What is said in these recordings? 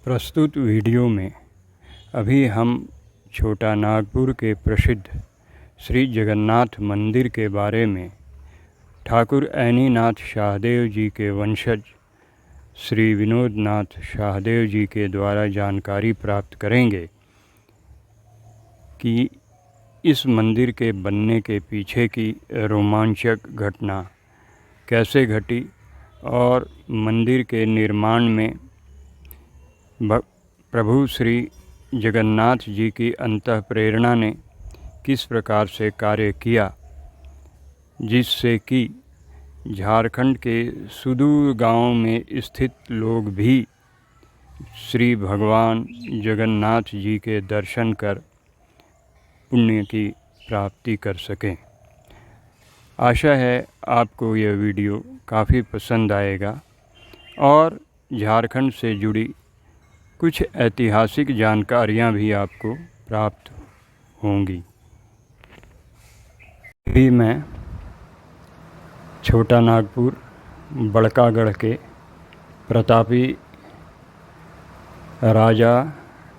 प्रस्तुत वीडियो में अभी हम छोटा नागपुर के प्रसिद्ध श्री जगन्नाथ मंदिर के बारे में ठाकुर ऐनीनाथ शाहदेव जी के वंशज श्री विनोद नाथ शाहदेव जी के द्वारा जानकारी प्राप्त करेंगे कि इस मंदिर के बनने के पीछे की रोमांचक घटना कैसे घटी और मंदिर के निर्माण में प्रभु श्री जगन्नाथ जी की अंतःप्रेरणा ने किस प्रकार से कार्य किया, जिससे कि झारखंड के सुदूर गांव में स्थित लोग भी श्री भगवान जगन्नाथ जी के दर्शन कर पुण्य की प्राप्ति कर सकें। आशा है आपको यह वीडियो काफ़ी पसंद आएगा और झारखंड से जुड़ी कुछ ऐतिहासिक जानकारियां भी आपको प्राप्त होंगी। अभी मैं छोटा नागपुर बड़कागढ़ के प्रतापी राजा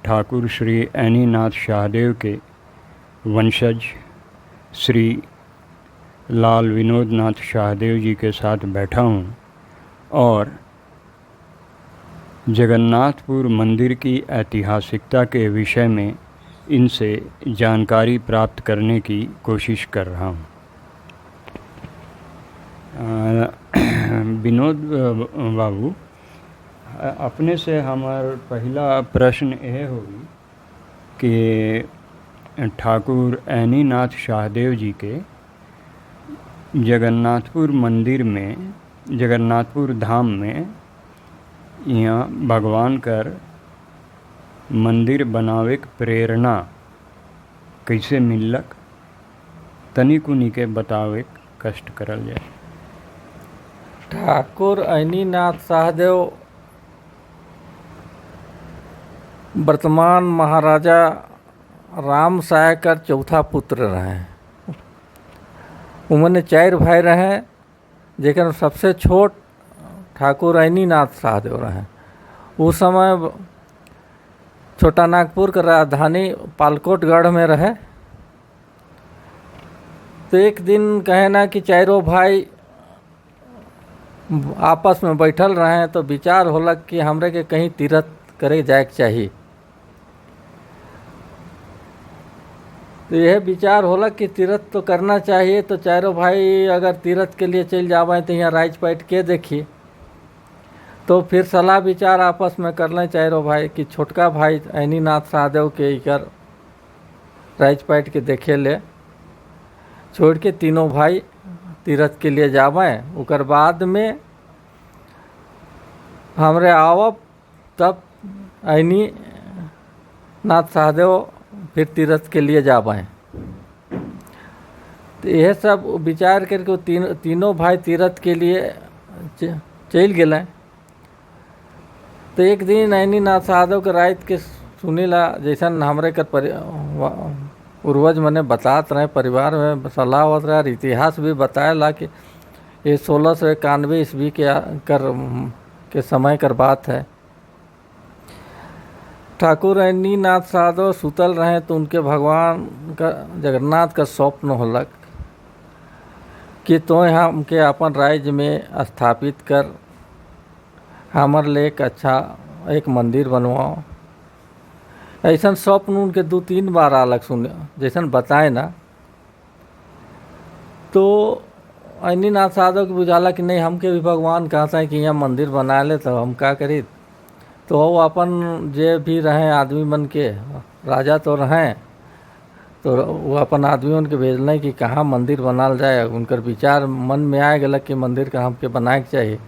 ठाकुर श्री ऐनीनाथ शाहदेव के वंशज श्री लाल विनोद नाथ शाहदेव जी के साथ बैठा हूँ और जगन्नाथपुर मंदिर की ऐतिहासिकता के विषय में इनसे जानकारी प्राप्त करने की कोशिश कर रहा हूँ। विनोद बाबू, अपने से हमारा पहला प्रश्न यह होगी कि ठाकुर ऐनीनाथ शाहदेव जी के जगन्नाथपुर मंदिर में, जगन्नाथपुर धाम में यहाँ भगवान कर मंदिर बनावे के प्रेरणा कैसे मिलक, तनी कुनी के बतावे कष्ट करल जाए। ठाकुर ऐनीनाथ शाहदेव वर्तमान महाराजा राम साय कर चौथा पुत्र रहे। उन्होंने 4 भाई रहे, जेकर सबसे छोट ठाकुर ऐनीनाथ शाहदेव रहे। उस समय छोटा नागपुर का राजधानी पालकोटगढ़ में रहे। तो एक दिन कहे ना कि 4 भाई आपस में बैठल रहे तो विचार होलक कि हमरे के कहीं तीर्थ करे जाए के चाहिए। तो यह विचार होलक कि तीर्थ तो करना चाहिए। तो 4 भाई अगर तीर्थ के लिए चल जावे तो यहाँ राज पैठ के देखिए। तो फिर सलाह विचार आपस में कर लें 4 भाई कि छोटका भाई ऐनीनाथ शाहदेव के इकर राज पैठ के देखे ले, छोड़ के तीनों भाई तीर्थ के लिए जावें। उकर बाद में हमरे आवब, तब ऐनीनाथ शाहदेव फिर तीर्थ के लिए जावें। तो यह सब विचार करके तीनों भाई तीर्थ के लिए चल गए। तो एक दिन ऐनीनाथ शाहदेव के रात के सुनीला, जैसन हमरे कर पूर्वज मने बतात रहे, परिवार में सलाह होत रहा, इतिहास भी बताया कि ये 1691 ईस्वी के समय कर बात है। ठाकुर ऐनीनाथ शाहदेव सुतल रहे तो उनके भगवान का जगन्नाथ का स्वप्न होलक कि तो हमके अपन राज्य में स्थापित कर हमर ले एक अच्छा एक मंदिर बनवाओ। ऐसा स्वप्न उनके 2-3 बार आलक सुने, जैसन बताए ना। तो ऐनीनाथ शाहदेव के बुझाला कि नहीं, हमके भी भगवान कहता है कि यहाँ मंदिर बना ले, तो हम क्या करी। तो वो अपन जे भी रहे आदमी मन के, राजा तो रहें, तो वो अपन आदमी उनके भेजना कि कहाँ मंदिर बनाल जाए। उनकर विचार मन में आए गलक कि मंदिर का हमके बनाए के चाहिए।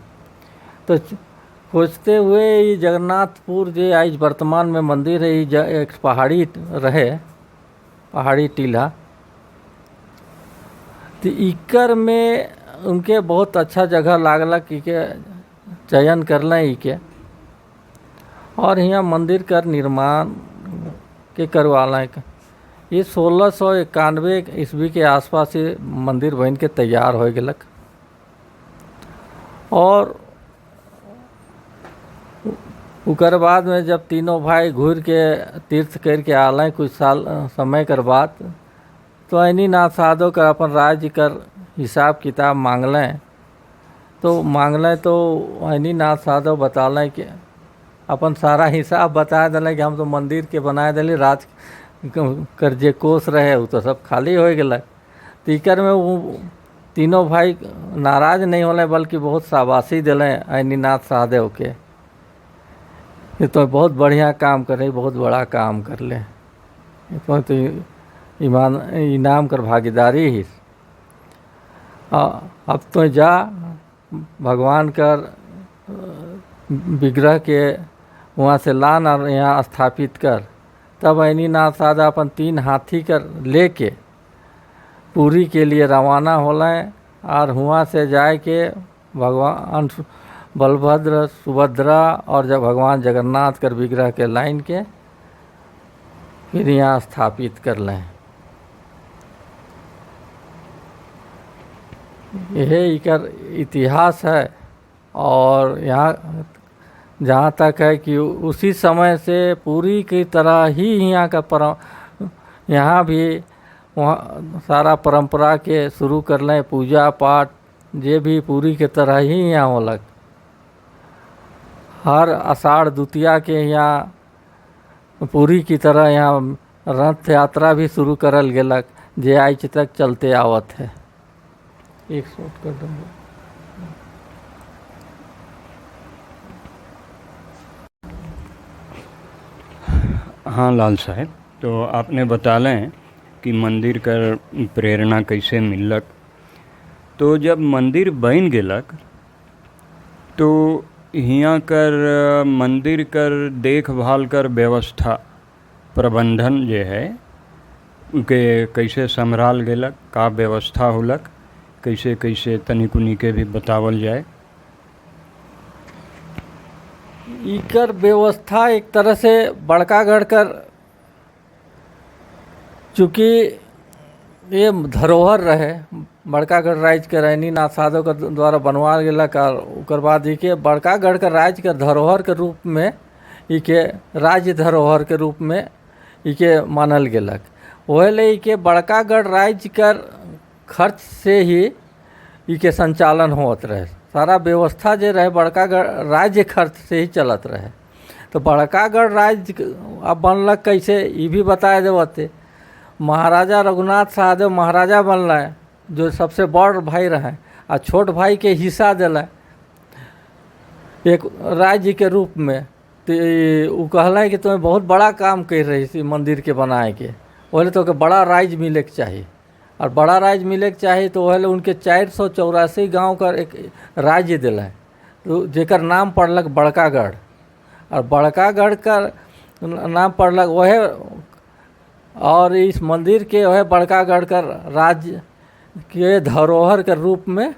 तो खोजते हुए ये जगन्नाथपुर जे आज वर्तमान में मंदिर है, ये एक पहाड़ी रहे, पहाड़ी टीला। तो इकर में उनके बहुत अच्छा जगह लागला कि के चयन कर लें इके, और यहाँ मंदिर कर निर्माण के करवा लें। ये 1691 ईस्वी के आसपास ये मंदिर बन के तैयार हो गलक। और उकर बाद में जब तीनों भाई घूर के तीर्थ करके आल कुछ साल समय कर बाद, तो ऐनीनाथ साधो कर अपन राज्य कर हिसाब किताब मांगलें। तो मांगलें तो ऐनीनाथ साधो बतालें कि अपन सारा हिसाब बता दिले कि हम तो मंदिर के बनाए दिले, राज कर जे कोष रहे वो तो सब खाली हो गए। तीकर में वो तीनों भाई नाराज नहीं होले, बल्कि बहुत शाबाशी दिले ऐनीनाथ साधो के, ये तो बहुत बढ़िया काम करे, बहुत बड़ा काम कर ले, तो इनाम कर भागीदारी ही। अब तो जा भगवान कर विग्रह के वहाँ से लान और यहाँ स्थापित कर। तब ऐनीनाथ साधा अपन 3 हाथी कर लेके पुरी के लिए रवाना होलें और वहाँ से जाए के भगवान बलभद्र सुभद्रा और जब भगवान जगन्नाथ कर विग्रह के लाइन के फिर यहाँ स्थापित कर लें। यह इकर इतिहास है। और यहाँ जहाँ तक है कि उसी समय से पूरी की तरह ही यहाँ का यहाँ भी वहाँ सारा परंपरा के शुरू कर लें, पूजा पाठ जे भी पूरी के तरह ही यहाँ होलक। हर आषाढ़ द्वितीया के यहाँ पूरी की तरह यहाँ रथ यात्रा भी शुरू करल गेलक, जे आज तक चलते आवत है। एक शॉट कर दूँगा। हाँ लाल साहब, तो आपने बतालें कि मंदिर कर प्रेरणा कैसे मिलक। तो जब मंदिर बन गेलक तो हियाँ कर मंदिर कर देखभाल कर व्यवस्था प्रबंधन जे है उके कैसे संभाल गेलक, का व्यवस्था होलक, कैसे कैसे तनिकुनी के भी बतावल जाए। इकर व्यवस्था एक तरह से बड़कागढ़ कर, चूँकि ये धरोहर रहे बड़कागढ़ राज्य के ऐनीनाथ साधो के द्वारा बनवाल गेलक। और उकर बाद इके बड़कागढ़ का राज्य के धरोहर के रूप में, इके राज्य धरोहर के रूप में इके मानल गेलक। ओहेले इके बड़कागढ़ राज्य कर खर्च से ही इके संचालन होत रहे। सारा व्यवस्था जे रहे बड़कागढ़ राज्य खर्च से ही चलत रहे। तो बड़कागढ़ राज्य अब बनलक कैसे, ये भी बताए देवते। महाराजा रघुनाथ साहदेव महाराजा बनल, जो सबसे बड़ भाई रहे, और छोट भाई के हिस्सा दिला एक राज्य के रूप में। तो वो कहला कि तुम्हें बहुत बड़ा काम कर रही थी मंदिर के बनाए के, बोले तो बड़ा राज्य मिले के चाहिए। और बड़ा राज्य मिले के चाहिए तो वह उनके 484 गांव का एक राज्य दिला, तो जेकर नाम पड़लक बड़कागढ़। और बड़कागढ़ का नाम पड़लक वह, और इस मंदिर के वह बड़कागढ़ का राज्य के धरोहर के रूप में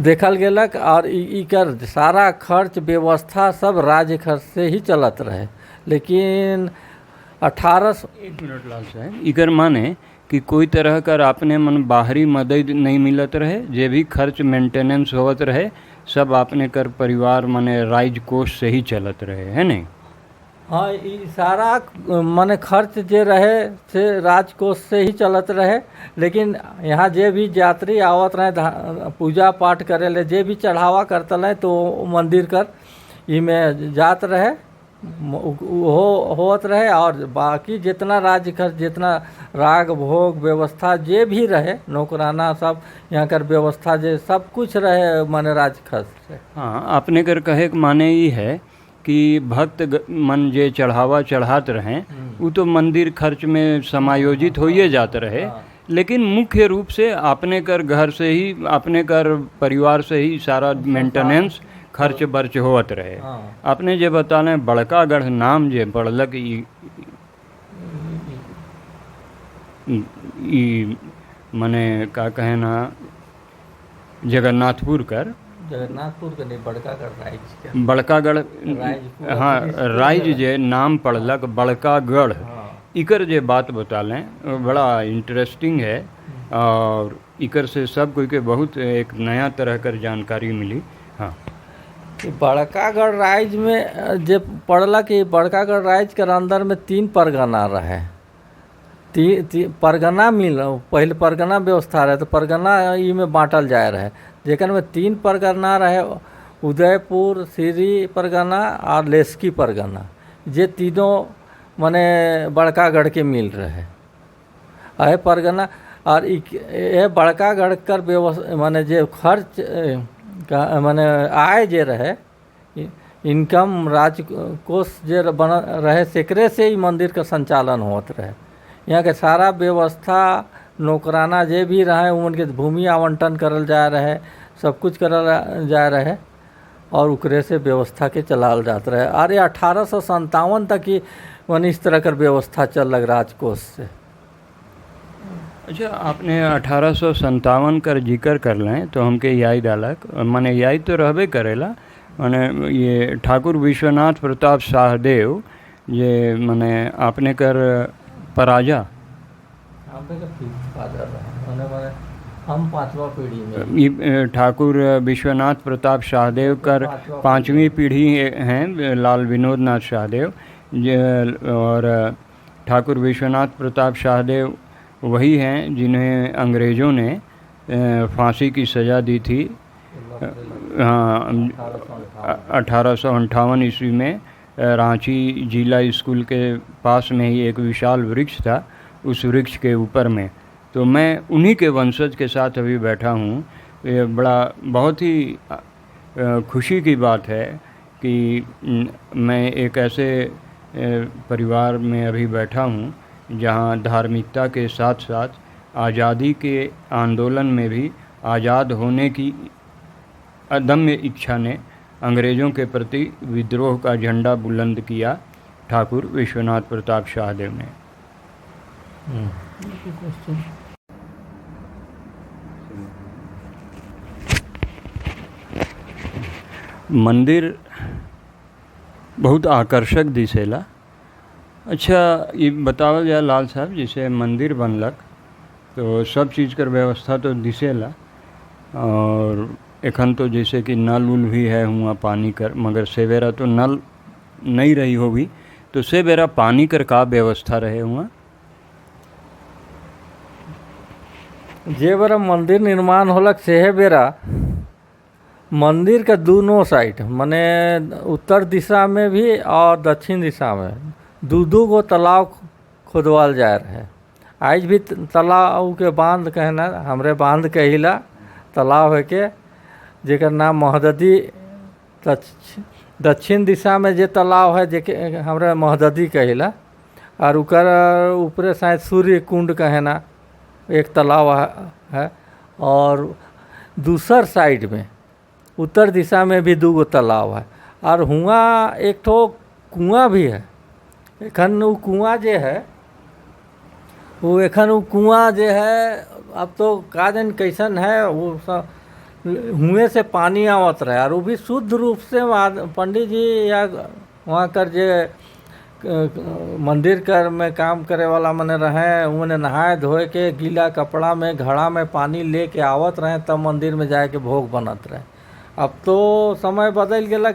देखल गेलक। और इकर सारा खर्च व्यवस्था सब राज्य खर्च से ही चलत रहे। लेकिन 18 एक मिनट लाल साहब, इकर माने कि कोई तरह कर आपने मन बाहरी मदद नहीं मिलत रहे, जे भी खर्च मेंटेनेंस होवत रहे सब आपने कर परिवार माने राज्य कोष से ही चलत रहे, है नहीं? हाँ, ये सारा माने खर्च जे रहे से राजकोष से ही चलत रहे। लेकिन यहाँ जे भी यात्री आवत रहे पूजा पाठ करे ले, जे भी चढ़ावा करते रहे तो मंदिर कर इमें जात रहे, होत रहे। और बाकी जितना राज्य खर्च, जितना राग भोग व्यवस्था जे भी रहे, नौकराना सब यहाँ कर व्यवस्था जे सब कुछ रहे माने राज्य खर्च से। हाँ, आपने कर कहे के माने ये है कि भक्त मन जे चढ़ावा चढ़ात रहें वो तो मंदिर खर्च में समायोजित होइए जाते रहे। लेकिन मुख्य रूप से आपने कर घर से ही, आपने कर परिवार से ही सारा मेंटेनेंस खर्च बर्च होत रहे। आपने जे बताने बड़कागढ़ नाम जे पड़लक, मने का कहे ना जगन्नाथपुर कर, जगन्नाथपुर के नहीं बड़कागढ़ राज्य के, बड़कागढ़ हाँ राज्य जे नाम पड़लक बड़कागढ़। इकर जे बात बतालें बड़ा इंटरेस्टिंग है और इकर से सब कोई के बहुत एक नया तरह कर जानकारी मिली। हाँ, ई बड़कागढ़ राज्य में जे पड़ला कि बड़कागढ़ राज्य के अंदर में 3 परगना रहे। परगना मिल पहले परगना व्यवस्था रहे तो परगना ई में बांटल जाए रहे, जेकर में 3 परगना रहे, उदयपुर, सीरी परगना और लेस्की परगना। ये तीनों मने बड़कागढ़ के मिल रहे है परगना। और ये बड़कागढ़ कर व्यवस्था माने जे खर्च माने आय जे रहे, इनकम राजकोष जे बन रहे, सेकरे से ही मंदिर का संचालन होत रहे। यहाँ के सारा व्यवस्था नौकराना जे भी रहे उनके भूमि आवंटन करल जा रहे, सब कुछ करल जा रहे और उकरे से व्यवस्था के चलाल जात रहे। और ये 1857 तक ही मन इस तरह कर व्यवस्था चल लग राजकोष से। अच्छा, आपने 1857 कर जिक्र कर लें तो हमके याद आलक, माने याद तो रहबे करेला, माने ये ठाकुर विश्वनाथ प्रताप शाहदेव ये माने आपने कर पराजा हम 5वां पीढ़ी में ये ठाकुर विश्वनाथ प्रताप शाहदेव कर 5वीं पीढ़ी हैं, लाल विनोद नाथ शाहदेव। और ठाकुर विश्वनाथ प्रताप शाहदेव वही हैं जिन्हें अंग्रेज़ों ने फांसी की सज़ा दी थी 1858 ईस्वी में। रांची जिला स्कूल के पास में ही एक विशाल वृक्ष था, उस वृक्ष के ऊपर में। तो मैं उन्हीं के वंशज के साथ अभी बैठा हूँ। ये बहुत ही खुशी की बात है कि मैं एक ऐसे परिवार में अभी बैठा हूँ जहाँ धार्मिकता के साथ साथ आज़ादी के आंदोलन में भी आज़ाद होने की अदम्य इच्छा ने अंग्रेज़ों के प्रति विद्रोह का झंडा बुलंद किया ठाकुर विश्वनाथ प्रताप शाहदेव ने। मंदिर बहुत आकर्षक दिसेला। अच्छा, ये बतावल जाए लाल साहब, जैसे मंदिर बनलक तो सब चीज़ कर व्यवस्था तो दिसेला, और एखन तो जैसे कि नल उल भी है हुआ पानी कर, मगर सेवेरा तो नल नहीं रही होगी, तो सेवेरा पानी कर का व्यवस्था रहे हुआ? जे बेरा मंदिर निर्माण होलक सेहे बेरा मंदिर के दोनों साइड माने उत्तर दिशा में भी और दक्षिण दिशा में दू गो तालाब खोदवाल जाए रहे। आज भी तालाब के बांध कहना हमरे बांध कहिला तालाब है के, जेकर नाम महददी। दक्षिण दिशा में जे तालाब है जेके हमरे महददी कहिला, और उकर ऊपरे शायद सूर्य कुंड कहना एक तालाब है। और दूसर साइड में उत्तर दिशा में भी 2 गो तालाब है, और हुआ एक ठो कुआं भी है। एखन वो कुआं जे है वो एखन वो कुआं जे है अब तो का जान कैसन है, वो सब हुए से पानी आवत रहे, और वो भी शुद्ध रूप से पंडित जी या वहाँ कर जे मंदिर कर में काम करे वाला मने रहे, उन्हें नहाए धोए के गीला कपड़ा में घड़ा में पानी ले के आवत रहे, तब मंदिर में जाके भोग बनत रहे। अब तो समय बदल गया,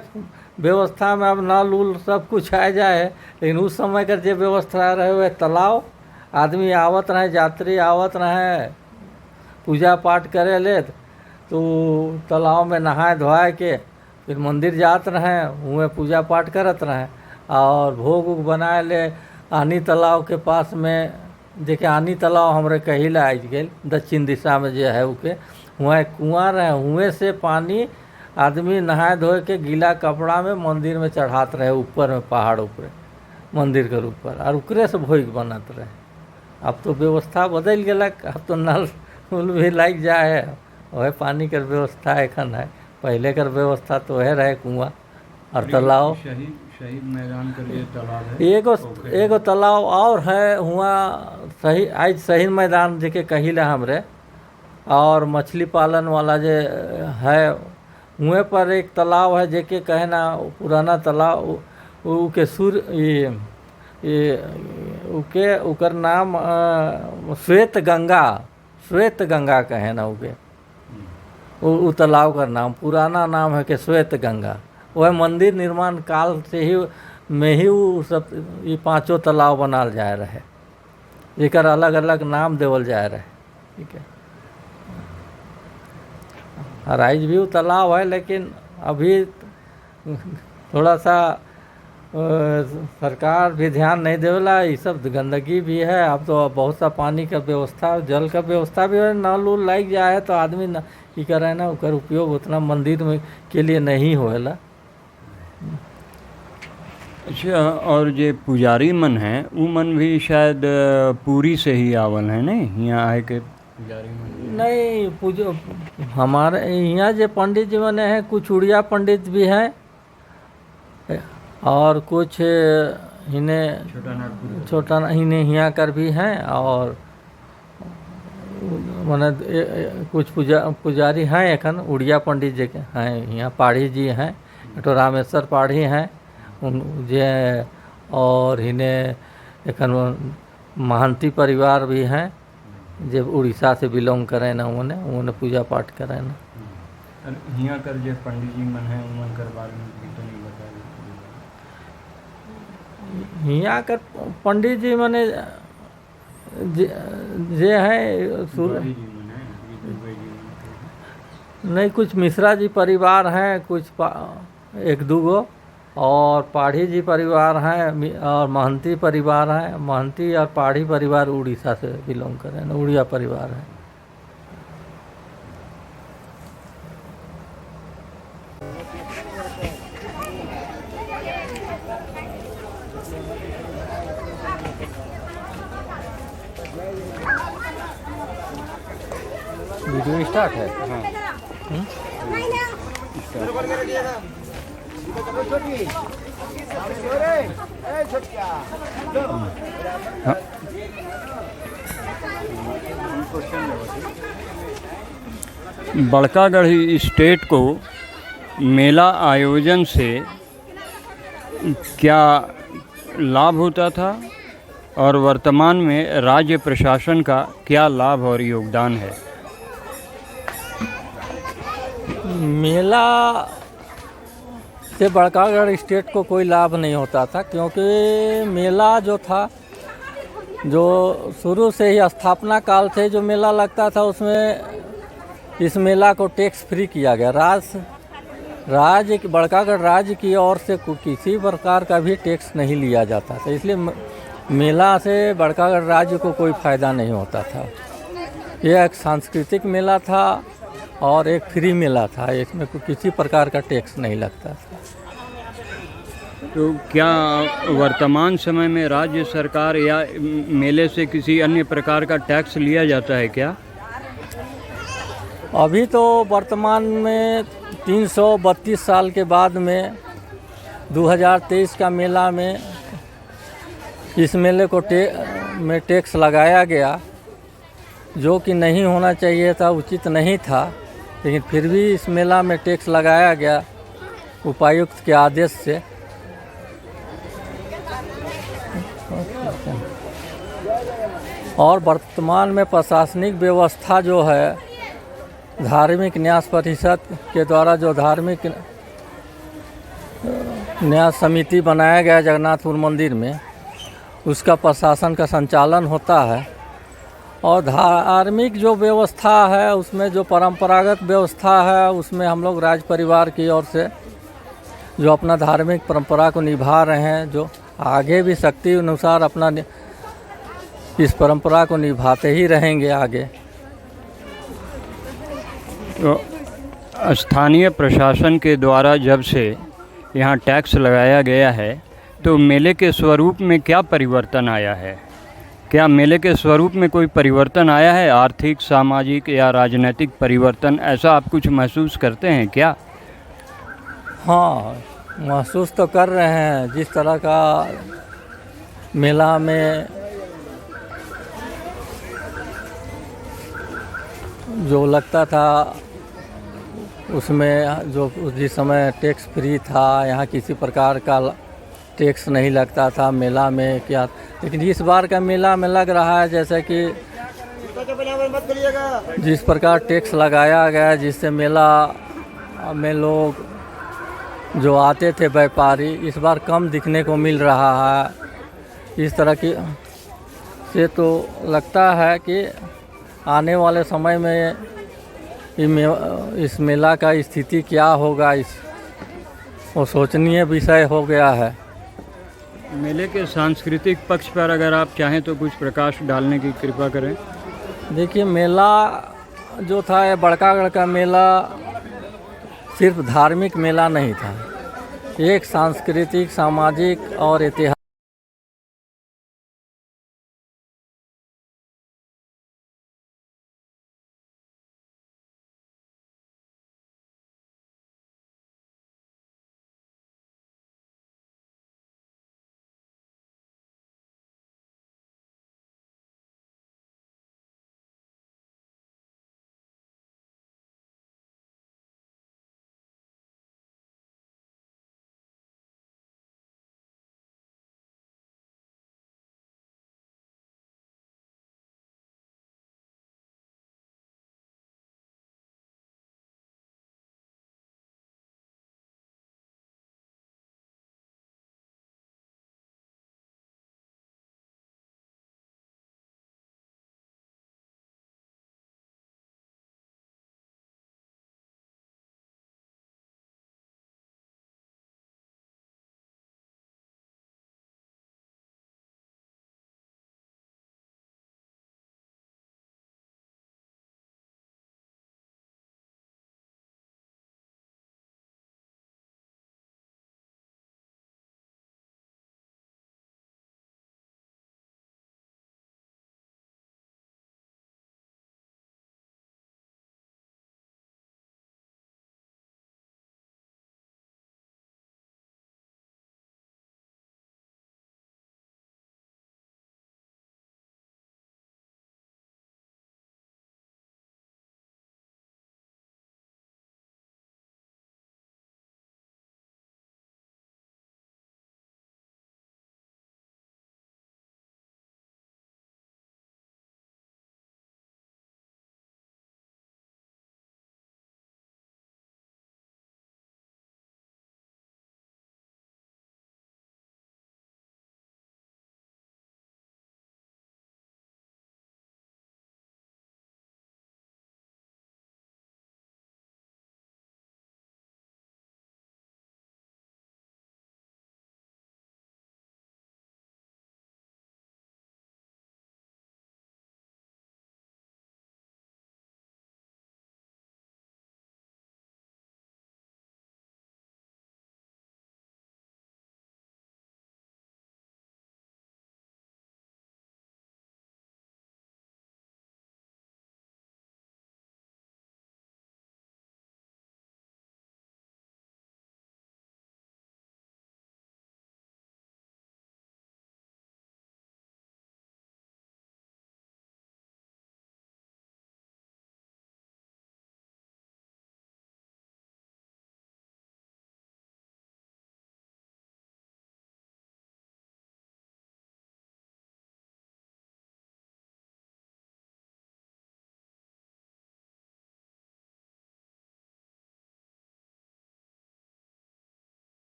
व्यवस्था में अब नल उल सब कुछ आ जाए, लेकिन उस समय का जो व्यवस्था रहे हुए तालाब, आदमी आवत रहे, यात्री आवत रहे पूजा पाठ करे ले, तो तालाब में नहाए धोए के फिर मंदिर जात रहे, हुए पूजा पाठ करत रहे और भोग उग बनाए ले। आनी तालाब के पास में देखे, आनी तालाब हमरे कहिला आज गेल दक्षिण दिशा में जो है उके हुआ कुआं रहे, हुए से पानी आदमी नहाए धोए के गीला कपड़ा में मंदिर में चढ़ात रहे, ऊपर में पहाड़ ऊपर मंदिर के ऊपर, और उकरे से भोग बनत रहे। अब तो व्यवस्था बदल गलक, अब तो नल उल भी लग जाए, वह पानी कर व्यवस्था एखन है। पहले कर व्यवस्था तो वह रहे कुआं और तालाब। शहीद मैदान कर ये तालाब है, एगो तालाब और है हुआ सही, आज शहीद मैदान जेके कहिला हमरे, और मछली पालन वाला जे है हुए पर एक तालाब है जेके कहना पुराना तालाब उके उके उकर नाम श्वेत गंगा कहे ना उके, तालाब का नाम पुराना नाम है कि श्वेत गंगा। वह मंदिर निर्माण काल से ही में ही वो सब ये पांचों तालाब बनाल जाए रहे, एकर अलग अलग नाम देवल जाए रहे। ठीक है, राइज व्यू तालाब है, लेकिन अभी थोड़ा सा सरकार भी ध्यान नहीं देवला। ये सब गंदगी भी है। अब तो बहुत सा पानी का व्यवस्था, जल का व्यवस्था भी है, नल उल लग जाए तो आदमी न ये करे ना, ओकर उपयोग उतना मंदिर में के लिए नहीं होएला। अच्छा, और जे पुजारी मन है वो मन भी शायद पूरी से ही आवल है नहीं, यहाँ आए के पुजारी मन नहीं पूजो हमारे यहाँ जो पंडित जी बने हैं, कुछ उड़िया पंडित भी हैं और कुछ इन्हें छोटा इन्हें यहाँ कर भी हैं, और माने कुछ पुजारी हैं एखन उड़िया पंडित जी के हैं। यहाँ पाढ़ी जी हैं, तो रामेश्वर पाढ़ी हैं उन जे, और इन्हें एखन महंती परिवार भी हैं जब उड़ीसा से बिलोंग करें ना, उन्होंने पूजा पाठ करें ना। यहाँ कर जो पंडित जी मन है उन कर बारे में भी तो नहीं बताया। यहाँ कर पंडित जी मने जे हैं नहीं, कुछ मिश्रा जी परिवार हैं, कुछ एक दो गो, और पाढ़ी जी परिवार हैं, और महंती परिवार हैं। महंती और पाढ़ी परिवार उड़ीसा से बिलोंग करें ना, उड़िया परिवार है। वीडियो स्टार्ट है। हाँ। बड़कागढ़ स्टेट को मेला आयोजन से क्या लाभ होता था और वर्तमान में राज्य प्रशासन का क्या लाभ और योगदान है? मेला से बड़कागढ़ स्टेट को कोई लाभ नहीं होता था, क्योंकि मेला जो था, जो शुरू से ही स्थापना काल से जो मेला लगता था, उसमें इस मेला को टैक्स फ्री किया गया। राज्य बड़कागढ़ राज्य की ओर से किसी प्रकार का भी टैक्स नहीं लिया जाता था, इसलिए मेला से बड़कागढ़ राज्य को कोई फ़ायदा नहीं होता था। यह एक सांस्कृतिक मेला था और एक फ्री मेला था, इसमें किसी प्रकार का टैक्स नहीं लगता था। तो क्या वर्तमान समय में राज्य सरकार या मेले से किसी अन्य प्रकार का टैक्स लिया जाता है क्या? अभी तो वर्तमान में 332 साल के बाद में 2023 का मेला में इस मेले को में टैक्स लगाया गया, जो कि नहीं होना चाहिए था, उचित नहीं था, लेकिन फिर भी इस मेला में टैक्स लगाया गया उपायुक्त के आदेश से। और वर्तमान में प्रशासनिक व्यवस्था जो है, धार्मिक न्यास परिषद के द्वारा जो धार्मिक न्यास समिति बनाया गया जगन्नाथपुर मंदिर में, उसका प्रशासन का संचालन होता है। और धार्मिक जो व्यवस्था है, उसमें जो परंपरागत व्यवस्था है, उसमें हम लोग राज परिवार की ओर से जो अपना धार्मिक परंपरा को निभा रहे हैं, जो आगे भी शक्ति अनुसार अपना इस परंपरा को निभाते ही रहेंगे आगे। तो स्थानीय प्रशासन के द्वारा जब से यहाँ टैक्स लगाया गया है, तो मेले के स्वरूप में क्या परिवर्तन आया है? क्या मेले के स्वरूप में कोई परिवर्तन आया है? आर्थिक, सामाजिक या राजनीतिक परिवर्तन, ऐसा आप कुछ महसूस करते हैं क्या? हाँ, महसूस तो कर रहे हैं। जिस तरह का मेला में जो लगता था, उसमें जो जिस समय टैक्स फ्री था, यहाँ किसी प्रकार का टैक्स नहीं लगता था मेला में क्या। लेकिन इस बार का मेला में लग रहा है जैसे कि जिस प्रकार टैक्स लगाया गया, जिससे मेला में लोग जो आते थे व्यापारी, इस बार कम दिखने को मिल रहा है। इस तरह की से तो लगता है कि आने वाले समय में इस मेला का स्थिति क्या होगा, वो सोचनीय विषय हो गया है। मेले के सांस्कृतिक पक्ष पर अगर आप चाहें तो कुछ प्रकाश डालने की कृपा करें। देखिए, मेला जो था, ये बड़कागढ़ का मेला सिर्फ धार्मिक मेला नहीं था, एक सांस्कृतिक, सामाजिक और ऐतिहासिक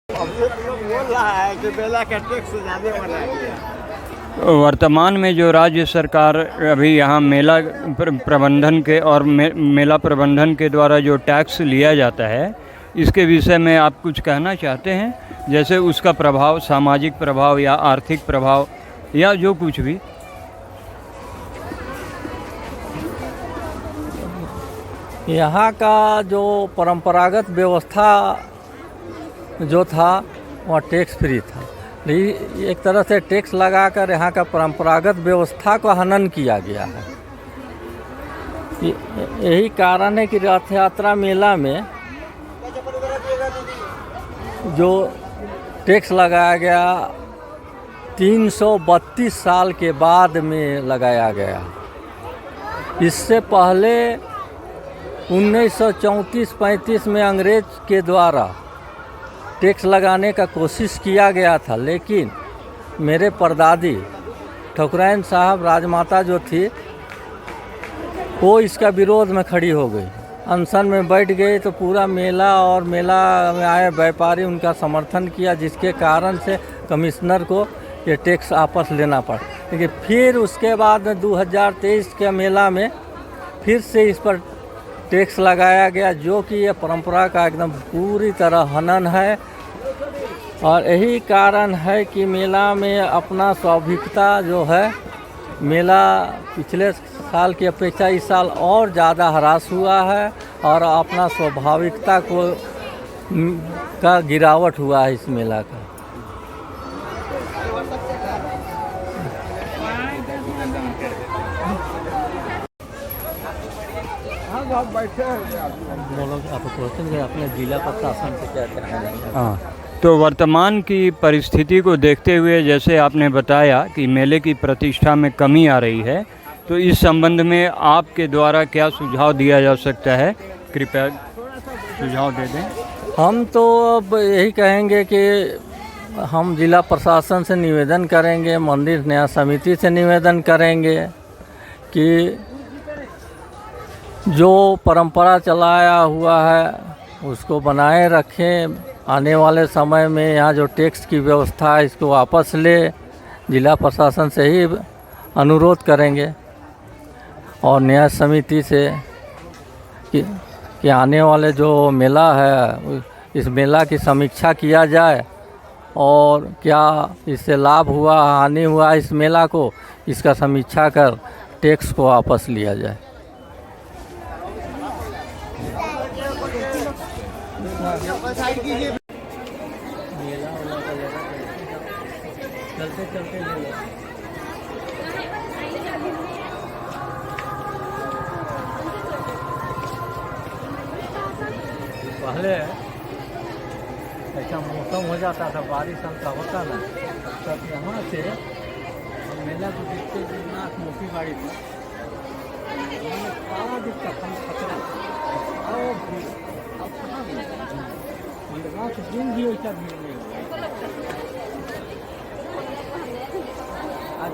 बोल रहा है कि मेला का टैक्स ज्यादा बढ़ा दिया। वर्तमान में जो राज्य सरकार अभी यहाँ मेला प्रबंधन के और मेला प्रबंधन के द्वारा जो टैक्स लिया जाता है, इसके विषय में आप कुछ कहना चाहते हैं? जैसे उसका प्रभाव, सामाजिक प्रभाव या आर्थिक प्रभाव या जो कुछ भी। यहाँ का जो परंपरागत व्यवस्था जो था वह टैक्स फ्री था, लेकिन एक तरह से टैक्स लगाकर यहाँ का परंपरागत व्यवस्था को हनन किया गया है। यही कारण है कि रथ यात्रा मेला में जो टैक्स लगाया गया 332 साल के बाद में लगाया गया। इससे पहले 1934-35 में अंग्रेज के द्वारा टैक्स लगाने का कोशिश किया गया था, लेकिन मेरे परदादी ठकुराइन साहब राजमाता जो थी वो इसका विरोध में खड़ी हो गई, अनशन में बैठ गई। तो पूरा मेला और मेला में आए व्यापारी उनका समर्थन किया, जिसके कारण से कमिश्नर को ये टैक्स वापस लेना पड़ा। लेकिन फिर उसके बाद 2023 के मेला में फिर से इस पर टैक्स लगाया गया, जो कि ये परंपरा का एकदम पूरी तरह हनन है। और यही कारण है कि मेला में अपना स्वाभाविकता जो है, मेला पिछले साल की अपेक्षा इस साल और ज़्यादा ह्रास हुआ है और अपना स्वाभाविकता को का गिरावट हुआ है इस मेला का। आप बैठे हैं आप क्वेश्चन अपने जिला प्रशासन से क्या कहना है? हाँ, तो वर्तमान की परिस्थिति को देखते हुए जैसे आपने बताया कि मेले की प्रतिष्ठा में कमी आ रही है, तो इस संबंध में आपके द्वारा क्या सुझाव दिया जा सकता है, कृपया सुझाव दे दें। हम तो अब यही कहेंगे कि हम जिला प्रशासन से निवेदन करेंगे, मंदिर न्याय समिति से निवेदन करेंगे कि जो परंपरा चलाया हुआ है उसको बनाए रखें। आने वाले समय में यहाँ जो टैक्स की व्यवस्था है इसको वापस ले, जिला प्रशासन से ही अनुरोध करेंगे और न्याय समिति से कि आने वाले जो मेला है इस मेला की समीक्षा किया जाए और क्या इससे लाभ हुआ हानि हुआ इस मेला को, इसका समीक्षा कर टैक्स को वापस लिया जाए। चलते चलते पहले ऐसा मौसम हो जाता था, बारिश हल्का होता ना, तब यहाँ से हम मेला को देखते थे नाथ मोती बाड़ी पर सारा दिखता हम खतरा अब कहाँ दिन भी वैसा भीड़ नहीं हुआ। आज